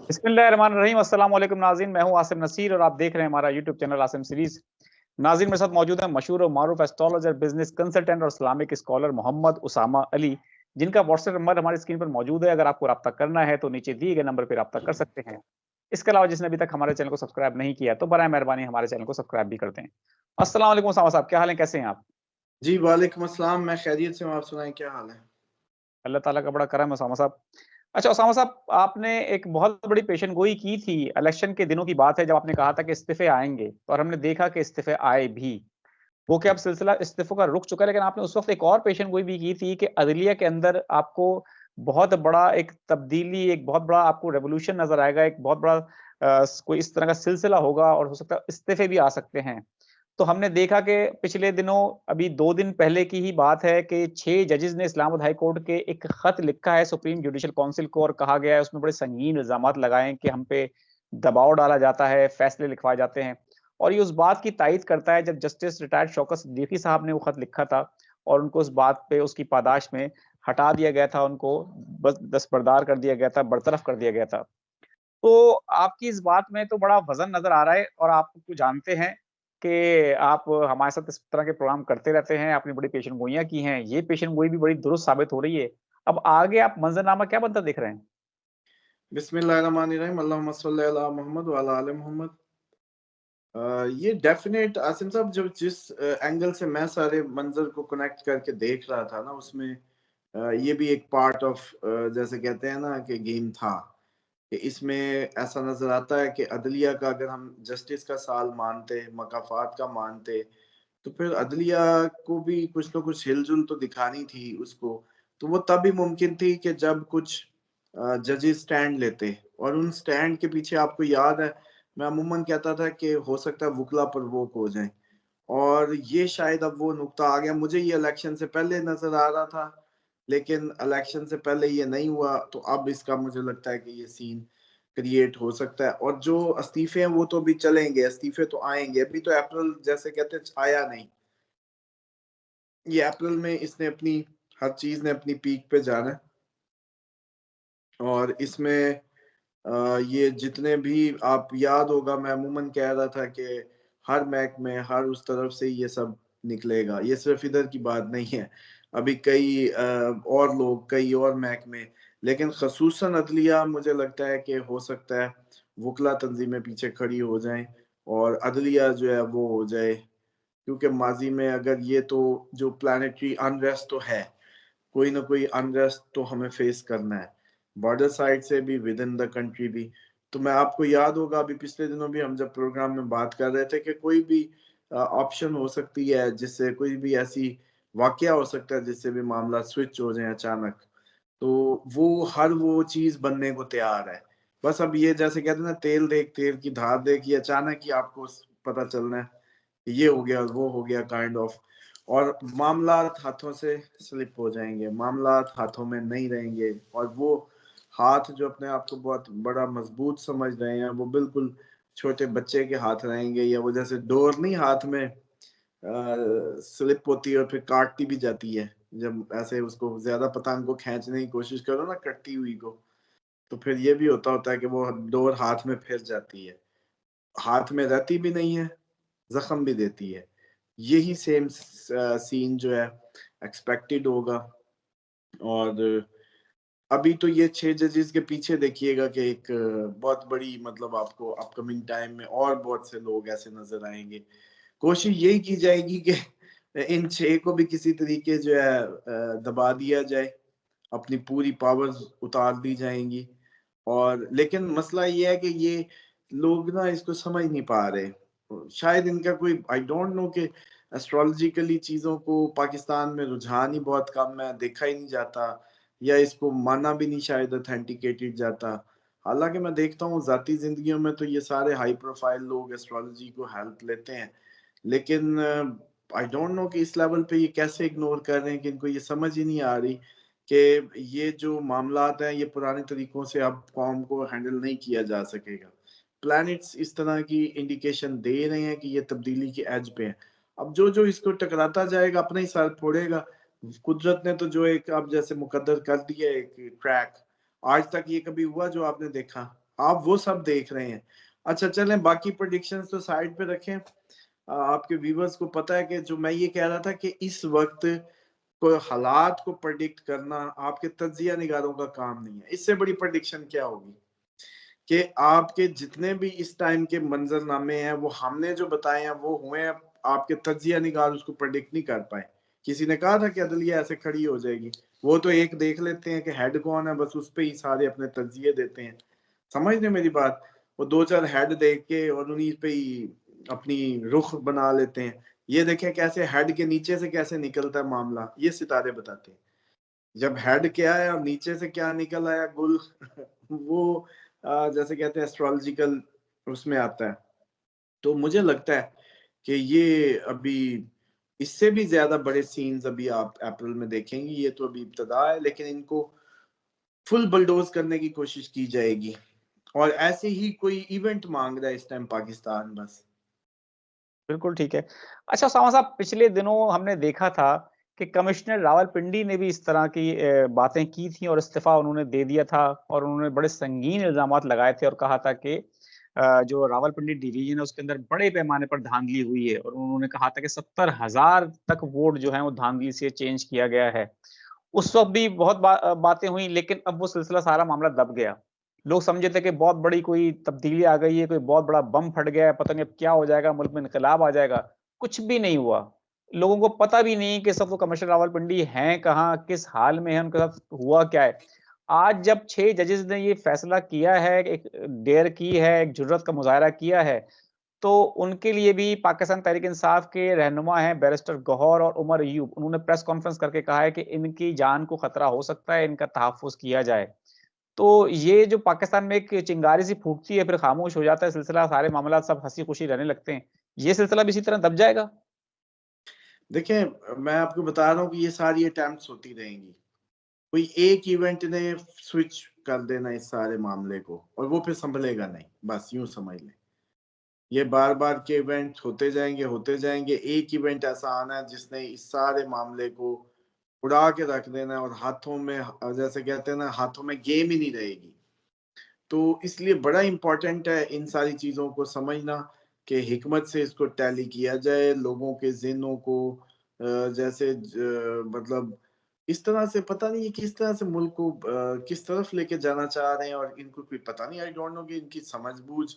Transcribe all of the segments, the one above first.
बिस्मिल्लाहिर्रहमानिर्रहीम। अस्सलाम वालेकुम नाज़रीन, मैं हूं आसिम नसीर और आप देख रहे हैं हमारा यूट्यूब चैनल आसिम सीरीज। नाज़रीन, मेरे साथ मौजूद है मशहूर और मारूफ एस्ट्रोलॉजर, बिजनेस कंसल्टेंट और इस्लामिक स्कॉलर मोहम्मद उसामा अली, जिनका व्हाट्सएप नंबर हमारी स्क्रीन पर मौजूद है। अगर आपको रब्ता करना है तो नीचे दिए गए नंबर पर रब्ता कर सकते हैं। इसके अलावा जिसने अभी तक हमारे चैनल को सब्सक्राइब नहीं किया तो बराए मेहरबानी हमारे चैनल को सब्सक्राइब भी कर दें। अस्सलाम वालेकुम उसामा साहब, क्या हाल है, कैसे हैं आप? जी, वालेकुम अस्सलाम। मैं खैरियत से हूँ, आप सुनाएँ क्या हाल है? अल्लाह ताला का बड़ा करम है उसामा साहब। अच्छा उसामा साहब, आपने एक बहुत बड़ी पेशन गोई की थी, इलेक्शन के दिनों की बात है जब आपने कहा था कि इस्तीफे आएँगे और हमने देखा कि इस्तीफे आए भी। वो क्या अब सिलसिला इस्तीफों का रुक चुका है, लेकिन आपने उस वक़्त एक और पेशन गोई भी की थी कि अदलिया के अंदर आपको बहुत बड़ा एक तब्दीली, एक बहुत बड़ा आपको रिवॉल्यूशन नज़र आएगा, एक बहुत बड़ा कोई इस तरह का सिलसिला होगा और हो सकता है इस्तीफे भी आ सकते हैं। तो हमने देखा कि पिछले दिनों, अभी 2 दिन पहले की ही बात है कि 6 जजेस ने इस्लामाबाद हाई कोर्ट के एक खत लिखा है सुप्रीम जुडिशियल काउंसिल को और कहा गया है, उसमें बड़े संगीन इल्ज़ामात लगाए हैं कि हम पे दबाव डाला जाता है, फैसले लिखवाए जाते हैं। और ये उस बात की तायद करता है जब जस्टिस रिटायर्ड शौकत सिद्दीकी साहब ने वो खत लिखा था और उनको उस बात पे उसकी पादाश में हटा दिया गया था, उनको बस दस्तबरदार कर दिया गया था, बरतरफ कर दिया गया था। तो आपकी इस बात में तो बड़ा वज़न नज़र आ रहा है और आप तो जानते हैं कि आप हमारे साथ इस तरह के प्रोग्राम करते रहते हैं, आपने बड़ी पेशेनगोइयाँ की हैं, ये पेशेनगोई भी बड़ी दुरुस्त साबित हो रही है। अब आगे आप मंज़रनामा क्या बनता दिख रहे हैं? बिस्मिल्लाहिर्रहमानिर्रहीम, अल्लाहुम्मा सल्लि अला मोहम्मद व अला आले मोहम्मद। ये डेफ़िनेट आसिम साहब, जो जिस एंगल से मैं सारे मंज़र को कनेक्ट करके देख रहा था ना, उसमें ये भी एक पार्ट ऑफ जैसे कहते हैं ना कि गेम था, कि इसमें ऐसा नज़र आता है कि अदलिया का अगर हम जस्टिस का साल मानते, मकाफ़ात का मानते, तो फिर अदलिया को भी कुछ न कुछ हिल-जुल तो दिखानी थी उसको। तो वो तब भी मुमकिन थी कि जब कुछ जजेस स्टैंड लेते, और उन स्टैंड के पीछे आपको याद है, मैं अमूमन कहता था कि हो सकता है वुकला प्रवोक हो जाएँ, और ये शायद अब वो नुकता आ गया। मुझे ये इलेक्शन से पहले नज़र आ रहा था, लेकिन इलेक्शन से पहले ये नहीं हुआ, तो अब इसका मुझे लगता है कि ये सीन क्रिएट हो सकता है। और जो इस्तीफे हैं वो तो अभी चलेंगे, इस्तीफे तो आएँगे, अभी तो अप्रैल जैसे कहते हैं आया नहीं। ये अप्रैल में इसने अपनी हर चीज़ ने अपनी पीक पे जाना है, और इसमें ये जितने भी आप याद होगा, मैं अमूमन कह रहा था कि हर महकमे, हर उस तरफ से ये सब निकलेगा। ये सिर्फ़ इधर की बात नहीं है। अभी कई और लोग, कई और महकमे, लेकिन ख़ुसूसन अदलिया मुझे लगता है कि हो सकता है वुकला तंज़ीमें पीछे खड़ी हो जाएँ और अदलिया जो है वो हो जाए। क्योंकि माज़ी में अगर ये तो जो प्लैनेटरी अनरेस्ट तो है, कोई ना कोई अनरेस्ट तो हमें फेस करना है, बॉर्डर साइड से भी, विद इन द कंट्री भी। तो मैं आपको याद होगा, अभी पिछले दिनों भी हम जब प्रोग्राम में बात कर रहे थे कि कोई भी ऑप्शन हो सकती है, जिससे कोई भी ऐसी वाकया हो सकता है जिससे भी मामला स्विच हो जाए अचानक। तो वो हर वो चीज़ बनने को तैयार है। बस अब ये जैसे कहते हैं ना, तेल देख तेल की धार देख, ये अचानक ही आपको पता चलना है, ये हो गया, वो हो गया, काइंड ऑफ। और मामलात हाथों से स्लिप हो जाएँगे, मामलात हाथों में नहीं रहेंगे, और वो हाथ जो अपने आप को बहुत बड़ा मज़बूत समझ रहे हैं, वो बिल्कुल छोटे बच्चे के हाथ रहेंगे, या वो जैसे डोर नहीं हाथ में स्लिप होती है और फिर काटती भी जाती है। जब ऐसे उसको ज़्यादा पतंग को खींचने की कोशिश करो ना, कटती हुई को, तो फिर ये भी होता है कि वो डोर हाथ में फिर जाती है। हाथ में रहती भी नहीं है, ज़ख्म भी देती है। यही सेम सीन जो है एक्सपेक्टेड होगा। और अभी तो ये 6 जजेस के पीछे देखिएगा कि एक बहुत बड़ी, मतलब आपको अपकमिंग टाइम में और बहुत से लोग ऐसे नज़र आएँगे। कोशिश यही की जाएगी कि इन 6 को भी किसी तरीके जो है दबा दिया जाए, अपनी पूरी पावर्स उतार दी जाएँगी। और लेकिन मसला ये है कि ये लोग ना इसको समझ नहीं पा रहे। शायद इनका कोई, आई डोंट नो, कि एस्ट्रोलॉजिकली चीज़ों को पाकिस्तान में रुझान ही बहुत कम है, देखा ही नहीं जाता, या इसको माना भी नहीं शायद ऑथेंटिकेटेड जाता। हालाँकि मैं देखता हूँ ज़ाती ज़िंदगियों में तो ये सारे हाई प्रोफ़ाइल लोग एस्ट्रोलॉजी को हेल्प लेते हैं। लेकिन आई डोंट नो कि इस लेवल पे ये कैसे इग्नोर कर रहे हैं, कि इनको ये समझ ही नहीं आ रही कि ये जो मामलात हैं, ये पुराने तरीकों से अब कौम को हैंडल नहीं किया जा सकेगा। प्लैनेट्स इस तरह की इंडिकेशन दे रहे हैं कि ये तब्दीली के एज पे है। अब जो-जो इसको टकराता जाएगा, अपना ही सर फोड़ेगा। कुदरत ने तो जो एक अब जैसे मुकद्दर कर दिया एक ट्रैक, आज तक ये कभी हुआ जो आपने देखा? आप वो सब देख रहे हैं। अच्छा चलें, बाकी प्रेडिक्शंस तो साइड पे रखें। आपके व्यूवर्स को पता है कि जो मैं ये कह रहा था कि इस वक्त कोई हालात को प्रेडिक्ट करना आपके तज्जिया निगारों का काम नहीं है। इससे बड़ी प्रेडिक्शन क्या होगी कि आपके जितने भी इस टाइम के मंजरनामे हैं वो हमने जो बताए हैं वो हुए हैं, आपके तज्जिया निगार उसको प्रेडिक्ट नहीं कर पाए। किसी ने कहा था कि अदलिया ऐसे खड़ी हो जाएगी, वो तो एक देख लेते हैं कि हेड कौन है, बस उस पे ही सारे अपने तज्जिए देते हैं। समझ रहे मेरी बात? वो दो चार हेड देख के और उन्हीं पे ही अपनी रुख बना लेते हैं। ये देखें कैसे हेड के नीचे से कैसे निकलता है मामला, ये सितारे बताते हैं। जब हेड क्या है और नीचे से क्या निकल आया गुल वो जैसे कहते हैं एस्ट्रोलॉजिकल उसमें आता है। तो मुझे लगता है कि ये अभी इससे भी ज्यादा बड़े सीन्स अभी आप अप्रैल में देखेंगे। ये तो अभी इब्तदा है, लेकिन इनको फुल बुलडोज करने की कोशिश की जाएगी। और ऐसे ही कोई इवेंट मांग रहा है इस टाइम पाकिस्तान बस। बिल्कुल ठीक है। अच्छा उसामा साहब, पिछले दिनों हमने देखा था कि कमिश्नर रावलपिंडी ने भी इस तरह की बातें की थी और इस्तीफ़ा उन्होंने दे दिया था और उन्होंने बड़े संगीन इल्ज़ामात लगाए थे और कहा था कि जो रावलपिंडी डिवीज़न है उसके अंदर बड़े पैमाने पर धांधली हुई है और उन्होंने कहा था कि 70,000 तक वोट जो हैं वो धांधली से चेंज किया गया है। उस वक़्त भी बहुत बातें हुई, लेकिन अब वो सिलसिला सारा मामला दब गया। लोग समझे थे कि बहुत बड़ी कोई तब्दीली आ गई है, कोई बहुत बड़ा बम फट गया है, पता नहीं अब क्या हो जाएगा, मुल्क में इन्कलाब आ जाएगा। कुछ भी नहीं हुआ। लोगों को पता भी नहीं कि इस वक़्त वो कमिश्नर रावलपिंडी हैं कहाँ, किस हाल में हैं, उनके साथ हुआ क्या है। आज जब 6 जजेस ने ये फैसला किया है, एक डेयर की है, एक जुर्रत का मुज़ाहरा किया है, तो उनके लिए भी पाकिस्तान तहरीक-ए-इंसाफ के रहनुमा हैं बैरिस्टर गौहर और उमर अय्यूब, उन्होंने प्रेस कॉन्फ्रेंस करके कहा है कि इनकी जान को खतरा हो सकता है, इनका तहफ़्फ़ुज़ किया जाए। तो ये जो पाकिस्तान में एक चिंगारी सी फूटती है, फिर खामोश हो जाता है सिलसिला, सारे मामलात सब हँसी-खुशी रहने लगते हैं। ये सिलसिला भी इसी तरह दब जाएगा? देखें, मैं आपको बता रहा हूँ कि ये सारी अटेम्प्ट्स होती रहेंगी। कोई एक इवेंट ने स्विच कर देना इस सारे मामले को और वो फिर संभलेगा नहीं, बस यूँ समझ लें। ये बार-बार के इवेंट होते जाएँगे, एक इवेंट ऐसा आना है जिसने इस सारे मामले को उड़ा के रख देना है और हाथों में जैसे कहते हैं ना, हाथों में गेम ही नहीं रहेगी। तो इसलिए बड़ा इम्पोर्टेंट है इन सारी चीज़ों को समझना कि हिकमत से इसको टैली किया जाए, लोगों के ज़हनों को जैसे मतलब इस तरह से पता नहीं है किस तरह से मुल्क को किस तरफ लेके जाना चाह रहे हैं और इनको कोई पता नहीं, आई डोंट नो कि इनकी समझ-बूझ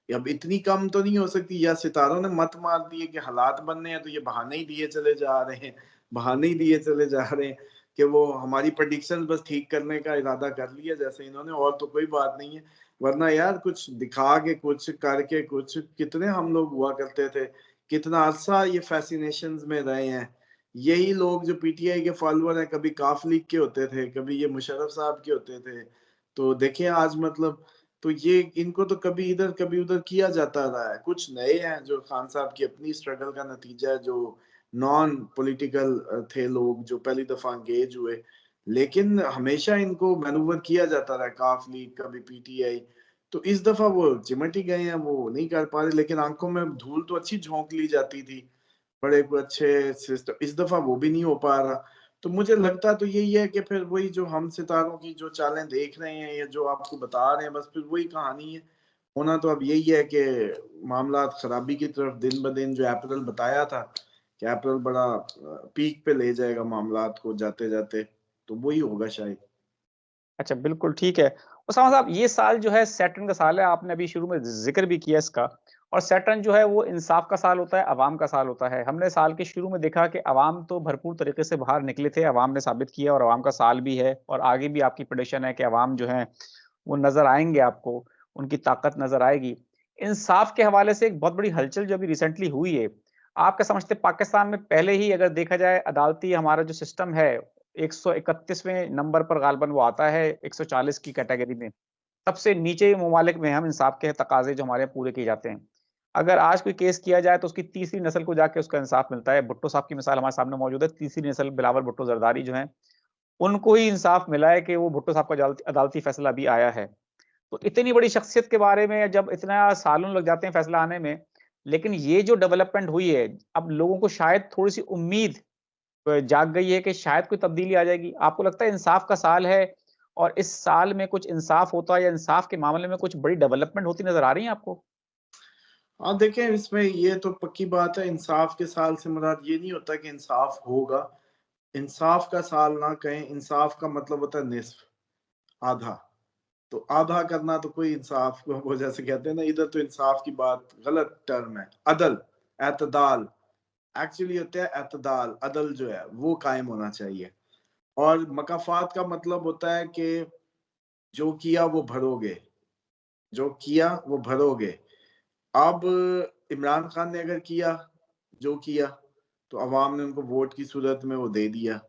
अब इतनी कम तो नहीं हो सकती या सितारों ने मत मार दी है कि हालात बनने हैं तो ये बहाने ही दिए चले जा रहे हैं, बहाने ही दिए चले जा रहे हैं कि वो हमारी प्रेडिक्शंस बस ठीक करने का इरादा कर लिया जैसे इन्होंने, और तो कोई बात नहीं है। वरना यार कुछ दिखा के कुछ करके कुछ कितने हम लोग हुआ करते थे, कितना अरसा ये फैसिनेशंस में रहे हैं। यही लोग जो पीटीआई के फॉलोअर हैं, कभी काफ लीग के होते थे, कभी ये मुशर्रफ साहब के होते थे। तो देखिए आज मतलब तो ये इनको तो कभी इधर कभी उधर किया जाता रहा है। कुछ नए हैं जो खान साहब की अपनी स्ट्रगल का नतीजा है, जो नॉन पॉलिटिकल थे लोग जो पहली दफा एंगेज हुए। लेकिन हमेशा इनको मैनूवर किया जाता रहा, काफ लीग कभी पीटीआई। तो इस दफा वो चिमट ही गए हैं, वो नहीं कर पा रहे, लेकिन आंखों में धूल तो अच्छी झोंक ली जाती थी। बड़े अच्छे सिस्टम इस दफा वो भी नहीं हो पा रहा। तो मुझे लगता तो यही है कि फिर वही जो हम सितारों की जो चालें देख रहे हैं या जो आपको बता रहे हैं, बस फिर वही कहानी है। होना तो अब यही है कि मामला खराबी की तरफ दिन ब दिन, जो अप्रैल बताया था कि अप्रैल बड़ा पीक पे ले जाएगा मामलात को जाते-जाते, तो वही होगा शायद। अच्छा, बिल्कुल ठीक है। उसामा साहब, ये साल जो है सैटर्न का साल है, आपने अभी शुरू में ज़िक्र भी किया इसका और सैटर्न जो है वो इंसाफ का साल होता है, अवाम का साल होता है। हमने साल के शुरू में देखा कि अवाम तो भरपूर तरीके से बाहर निकले थे, अवाम ने साबित किया और अवाम का साल भी है और आगे भी आपकी प्रेडिक्शन है कि अवाम जो हैं, वो नज़र आएँगे आपको, उनकी ताकत नज़र आएगी। इंसाफ के हवाले से एक बहुत बड़ी हलचल जो अभी रिसेंटली हुई है, आप क्या समझते हैं पाकिस्तान में पहले ही अगर देखा जाए अदालती हमारा जो सिस्टम है 131वें नंबर पर गालिबन वो आता है 140 की कैटेगरी में। सबसे नीचे ममालिक में हम इंसाफ के तकाज़े जो हमारे यहाँ पूरे किए जाते हैं। अगर आज कोई केस किया जाए तो उसकी तीसरी नस्ल को जाके उसका इंसाफ मिलता है। भुट्टो साहब की मिसाल हमारे सामने मौजूद है। तीसरी नस्ल बिलावल भुट्टो ज़रदारी जो हैं, उनको ही इंसाफ मिला है कि वो भुट्टो साहब का अदालती फैसला अभी आया है। तो इतनी बड़ी शख्सियत के बारे में जब इतना सालों लग जाते हैं फैसला आने में, लेकिन ये जो डेवलपमेंट हुई है, अब लोगों को शायद थोड़ी-सी उम्मीद जाग गई है कि शायद कोई तब्दीली आ जाएगी। आपको लगता है इंसाफ का साल है और इस साल में कुछ इंसाफ होता है या इंसाफ के मामले में कुछ बड़ी डेवलपमेंट होती नज़र आ रही है आपको? हाँ, देखें इसमें ये तो पक्की बात है, इंसाफ के साल से मुराद ये नहीं होता कि इंसाफ होगा। इंसाफ का साल ना कहें, इंसाफ का मतलब होता है निस्फ, आधा। तो आधा करना तो कोई इंसाफ को वो जैसे कहते हैं ना, इधर तो इंसाफ की बात गलत टर्म है। अदल, एतदाल, एक्चुअली होता है एतदाल, अदल जो है वो कायम होना चाहिए। और मकाफात का मतलब होता है कि जो किया वो भरोगे, जो किया वो भरोगे। अब इमरान खान ने अगर किया, जो किया, तो अवाम ने उनको वोट की सूरत में वो दे दिया।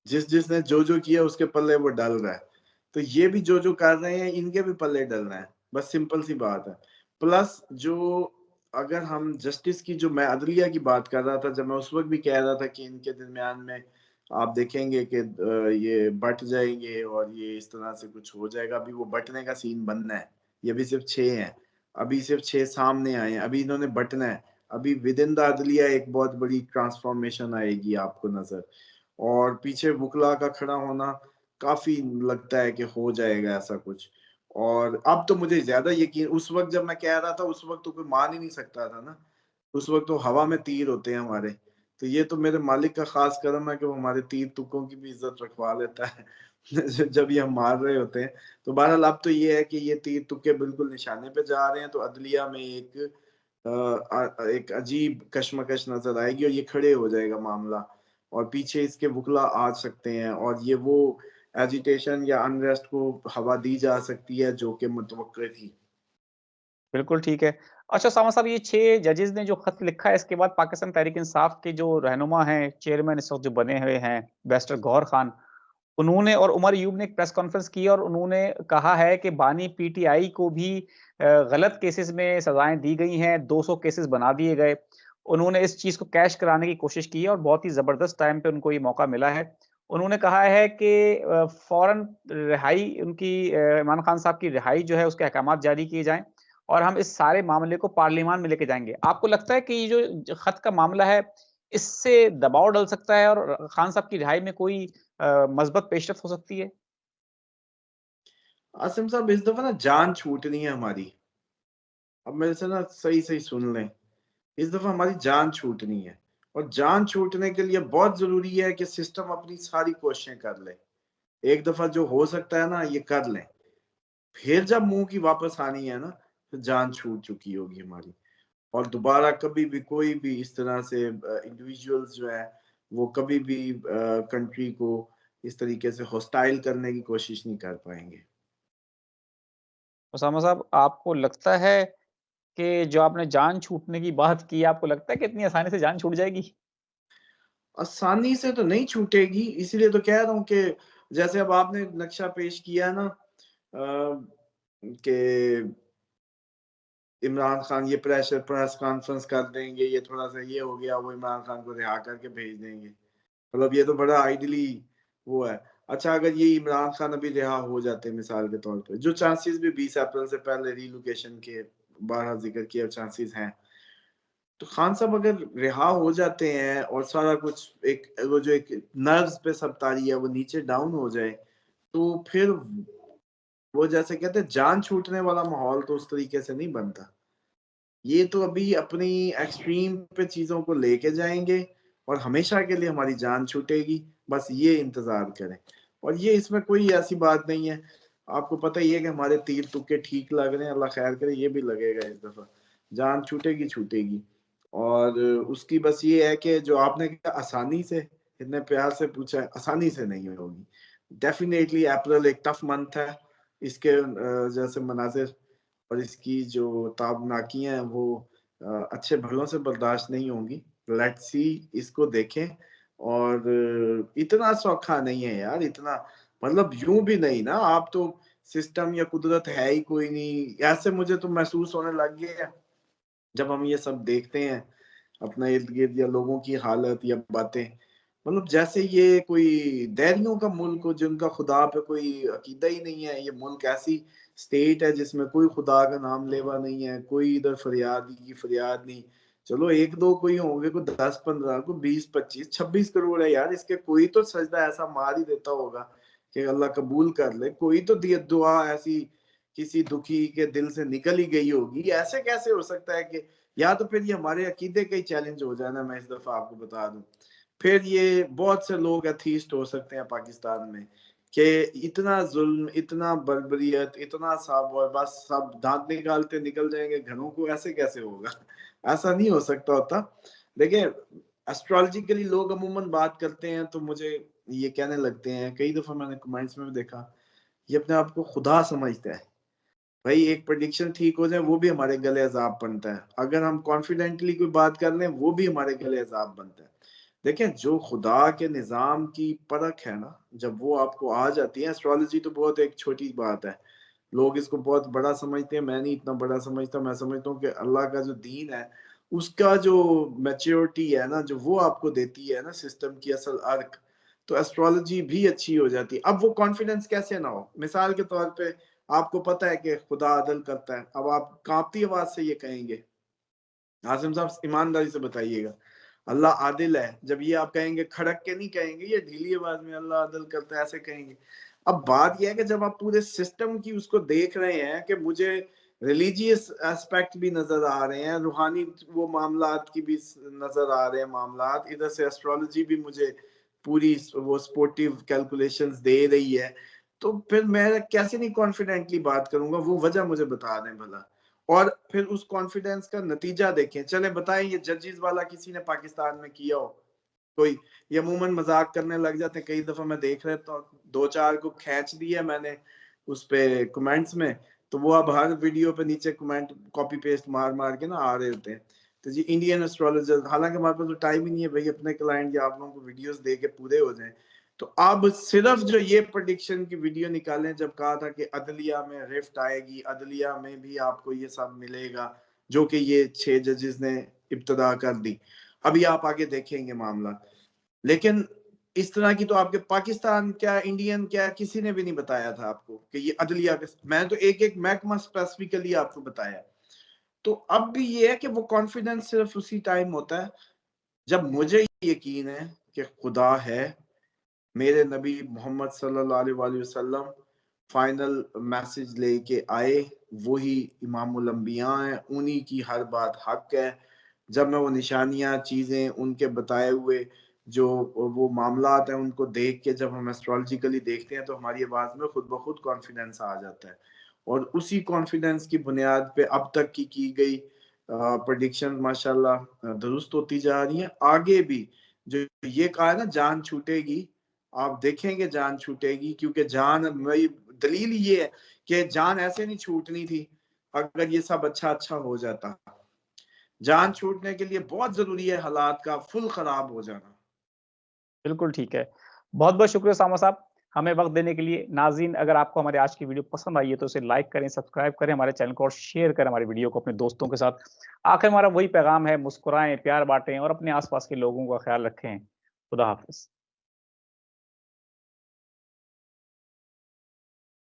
जिसने जो किया उसके पल्ले वो डल रहा है। तो ये भी जो कर रहे हैं इनके भी पल्ले डल रहे हैं। बस सिंपल सी बात है। प्लस जो अगर हम जस्टिस की जो मैं अदलिया की बात कर रहा था, जब मैं उस वक़्त भी कह रहा था कि इनके दरमियान में आप देखेंगे कि ये बँट जाएँगे और ये इस तरह से कुछ हो जाएगा। अभी वो बँटने का सीन बनना है। ये अभी सिर्फ़ 6 हैं। अभी सिर्फ़ 6 सामने आए हैं। अभी इन्होंने बँटना है। अभी विदिन द अदलिया एक बहुत बड़ी ट्रांसफ़ॉर्मेशन आएगी आपको नज़र। और पीछे वुकला का खड़ा होना काफ़ी लगता है कि हो जाएगा ऐसा कुछ। और अब तो मुझे ज़्यादा यकीन, उस वक़्त जब मैं कह रहा था उस वक़्त तो कोई मान ही नहीं सकता था ना। उस वक़्त तो हवा में तीर होते हैं हमारे। तो ये तो मेरे मालिक का ख़ास करम है कि वो हमारे तीर-तुक्कों की भी इज़्ज़त रखवा लेता है जब ये हम मार रहे होते हैं। तो बहरहाल अब तो ये है कि ये तीर-तुक्के बिल्कुल निशाने पे जा रहे हैं, तो अदलिया में एक अजीब कशमकश नज़र आएगी और ये खड़े हो जाएगा मामला। और पीछे इसके वुकला आ सकते हैं और ये वो एजिटेशन या अनरेस्ट को हवा दी जा सकती है जो कि मुतवक्किल थी। बिल्कुल ठीक है। अच्छा सामा साहब ये 6 जजेज़ ने जो खत लिखा है इसके बाद पाकिस्तान तहरीक-ए-इंसाफ के जो रहनुमा हैं, चेयरमैन इस वक़्त जो बने हुए हैं, बैरिस्टर गौहर खान, उन्होंने और उमर अयूब ने एक प्रेस कॉन्फ्रेंस की और उन्होंने कहा है कि बानी पीटीआई को भी गलत केसेज़ में सज़ाएँ दी गई हैं, 200 केसेज़ बना दिए गए। उन्होंने इस चीज़ को कैश कराने की कोशिश की है और बहुत ही ज़बरदस्त टाइम पे उनको ये मौका मिला है। उन्होंने कहा है कि फ़ौरन रिहाई उनकी इमरान खान साहब की रिहाई जो है उसके अहकामात जारी किए जाएँ और हम इस सारे मामले को पार्लिमान में लेके जाएँगे। आपको लगता है कि ये जो खत का मामला है, इससे दबाव डल सकता है और खान साहब की रिहाई में कोई मस्बत पेशरफ हो सकती है? आसिम साहब, इस दफ़ा ना जान छूटनी है हमारी। अब मेरे से ना सही-सही सुन लें। इस दफ़ा हमारी जान छूटनी है और जान छूटने के लिए बहुत ज़रूरी है कि सिस्टम अपनी सारी कोशिशें कर ले। एक दफ़ा जो हो सकता है ना ये कर लें। फिर जब मुँह की वापस आनी है ना, तो जान छूट चुकी होगी हमारी। और दोबारा कभी भी कोई भी इस तरह से इंडिविजुअल्स जो हैं, वो कभी भी कंट्री को इस तरीके से हॉस्टाइल करने की कोशिश नहीं कर पाएँगे। उसामा साहब, आपको लगता है कि जो आपने जान छूटने की बात की, आपको लगता है कि इतनी आसानी से जान छूट जाएगी? आसानी से तो नहीं छूटेगी, इसीलिए तो कह रहा हूँ कि जैसे अब आपने नक्शा पेश किया ना कि इमरान खान ये प्रेस कॉन्फ्रेंस कर देंगे, ये थोड़ा-सा ये हो गया, वो इमरान खान को रिहा करके भेज देंगे। मतलब ये तो बड़ा आइडियली वो है। अच्छा, अगर ये इमरान खान अभी रिहा हो जाते हैं मिसाल के तौर पे, जो चांसेस भी 20 अप्रैल से पहले रिलोकेशन के बहरहाल ज़िक्र किया चांसेस हैं। तो खान साहब अगर रिहा हो जाते हैं और सारा कुछ एक वो जो एक नर्व्स पे सब तारी है वो नीचे डाउन हो जाए, तो फिर वो जैसे कहते हैं जान छूटने वाला माहौल तो उस तरीके से नहीं बनता। ये तो अभी अपनी एक्सट्रीम पे चीज़ों को लेके जाएँगे और हमेशा के लिए हमारी जान छूटेगी, बस ये इंतज़ार करें। और ये इसमें कोई ऐसी बात नहीं है, आपको पता ही है कि हमारे तीर-तुक्के ठीक लग रहे हैं, अल्लाह ख़ैर करे ये भी लगेगा इस दफ़ा। जान छूटेगी, छूटेगी। और उसकी बस ये है कि जो आपने कहा आसानी से, इतने प्यार से पूछा है, आसानी से नहीं होगी। डेफ़िनेटली अप्रैल एक टफ़ मंथ है, इसके जैसे मनाज़िर और इसकी जो ताबनाकियाँ हैं वो अच्छे भलों से बर्दाश्त नहीं होंगी। लेट्स सी, इसको देखें। और इतना सौखा नहीं है यार, इतना मतलब यूँ भी नहीं ना, आप तो सिस्टम या कुदरत है ही कोई नहीं, ऐसे मुझे तो महसूस होने लग गया है, जब हम ये सब देखते हैं, अपना इर्द-गिर्द या लोगों की हालत या बातें, मतलब जैसे ये कोई दैरियों का मुल्क हो जिनका खुदा पे कोई अकीदा ही नहीं है। ये मुल्क ऐसी स्टेट है जिसमें कोई खुदा का नाम लेवा नहीं है, कोई इधर फरियाद की फरियाद नहीं। चलो 1-2 कोई होंगे, कोई 10-15, कोई 20-25, 26 करोड़ है यार, इसके कोई तो सजदा ऐसा मार ही देता होगा कि अल्लाह कबूल कर ले, कोई तो दुआ ऐसी किसी दुखी के दिल से निकल ही गई होगी। ऐसे कैसे हो सकता है कि या तो फिर ये हमारे अकीदे का ही चैलेंज हो जाना, मैं इस दफा आपको बता दूं। फिर ये बहुत से लोग एथीस्ट हो सकते हैं पाकिस्तान में कि इतना जुल्म, इतना बर्बरियत, इतना सब, और बस सब दांत निकालते निकल जाएंगे घरों को, ऐसे कैसे होगा? ऐसा नहीं हो सकता होता। देखिए, एस्ट्रोलॉजिकली लोग अमूमन बात करते हैं तो मुझे ये कहने लगते हैं, कई दफा मैंने कमेंट्स में भी देखा, ये अपने आप को खुदा समझता है। भाई एक प्रेडिक्शन ठीक हो जाए वो भी हमारे गले अजाब बनता है, अगर हम कॉन्फिडेंटली कोई बात कर लें वो भी हमारे गले अजाब बनता है। देखें, जो खुदा के निज़ाम की परख है ना, जब वो आपको आ जाती है, एस्ट्रोलॉजी तो बहुत एक छोटी बात है, लोग इसको बहुत बड़ा समझते हैं, मैं नहीं इतना बड़ा समझता। मैं समझता हूँ कि अल्लाह का जो दीन है, उसका जो मैच्योरिटी है ना, जो वो आपको देती है ना सिस्टम की असल अर्क, तो एस्ट्रोलॉजी भी अच्छी हो जाती है। अब वो कॉन्फिडेंस कैसे ना हो? मिसाल के तौर पे आपको पता है कि खुदा अदल करता है, अब आप कांपती आवाज से ये कहेंगे, आसिम साहब ईमानदारी से बताइएगा, अल्लाह आदिल है, जब ये आप कहेंगे खड़क के नहीं कहेंगे, ये ढीली आवाज में अल्लाह आदिल करता है ऐसे कहेंगे। अब बात यह है कि जब आप पूरे सिस्टम की उसको देख रहे हैं कि मुझे रिलीजियस एस्पेक्ट भी नजर आ रहे हैं, रूहानी वो मामलात की भी नजर आ रहे हैं मामलात, इधर से एस्ट्रोलॉजी भी मुझे पूरी वो स्पोर्टिव कैलकुलेशंस दे रही है, तो फिर मैं कैसे नहीं कॉन्फिडेंटली बात करूंगा? वो वजह मुझे बता दें भला। और फिर उस कॉन्फिडेंस का नतीजा देखें। चले बताएं, ये जजेस वाला किसी ने पाकिस्तान में किया हो कोई? ये अमूमन मजाक करने लग जाते हैं, कई दफा मैं देख रहा तो दो चार को खींच दिया मैंने उस पे कमेंट्स में, तो वो अब हर वीडियो पे नीचे कमेंट कॉपी पेस्ट मार मार के ना आ रहे होते हैं। तो जी इंडियन एस्ट्रोलॉजर, हालांकि हमारे पास तो टाइम ही नहीं है भाई अपने क्लाइंट या आप लोगों को वीडियोस दे के पूरे हो जाएं। तो अब सिर्फ जो ये प्रेडिक्शन की वीडियो निकालें, जब कहा था कि अदलिया में रिफ्ट आएगी, अदलिया में भी आपको ये सब मिलेगा, जो कि ये 6 जजेस ने इब्तदा कर दी, अभी आप आगे देखेंगे मामला। लेकिन इस तरह की तो आपके पाकिस्तान क्या, इंडियन क्या, किसी ने भी नहीं बताया था आपको कि ये अदलिया के, मैं तो एक एक महकमा स्पेसिफिकली आपको बताया। तो अब भी ये है कि वो कॉन्फिडेंस सिर्फ उसी टाइम होता है जब मुझे यकीन है कि खुदा है, मेरे नबी मोहम्मद सल्लल्लाहु अलैहि वसल्लम फाइनल मैसेज लेके आए, वही इमामुल अंबिया हैं, उन्हीं की हर बात हक है। जब मैं वो निशानियां चीजें उनके बताए हुए जो वो मामलात हैं उनको देख के जब हम एस्ट्रोलॉजिकली देखते हैं, तो हमारी आवाज में खुद ब खुद कॉन्फिडेंस आ जाता है, और उसी कॉन्फिडेंस की बुनियाद पे अब तक की गई प्रेडिक्शन माशाल्लाह दुरुस्त होती जा रही है। आगे भी जो ये कहा है ना जान छूटेगी, आप देखेंगे जान छूटेगी, क्योंकि जान, मेरी दलील ये है कि जान ऐसे नहीं छूटनी थी अगर ये सब अच्छा अच्छा हो जाता। जान छूटने के लिए बहुत जरूरी है हालात का फुल खराब हो जाना। बिल्कुल ठीक है। बहुत-बहुत शुक्रिया सामा साहब, हमें वक़्त देने के लिए। नाज़रीन, अगर आपको हमारी आज की वीडियो पसंद आई है तो इसे लाइक करें, सब्सक्राइब करें हमारे चैनल को और शेयर करें हमारी वीडियो को अपने दोस्तों के साथ। आखिर हमारा वही पैगाम है, मुस्कुराएँ, प्यार बाँटें और अपने आस-पास के लोगों का ख़्याल रखें। खुदा हाफ़िज़।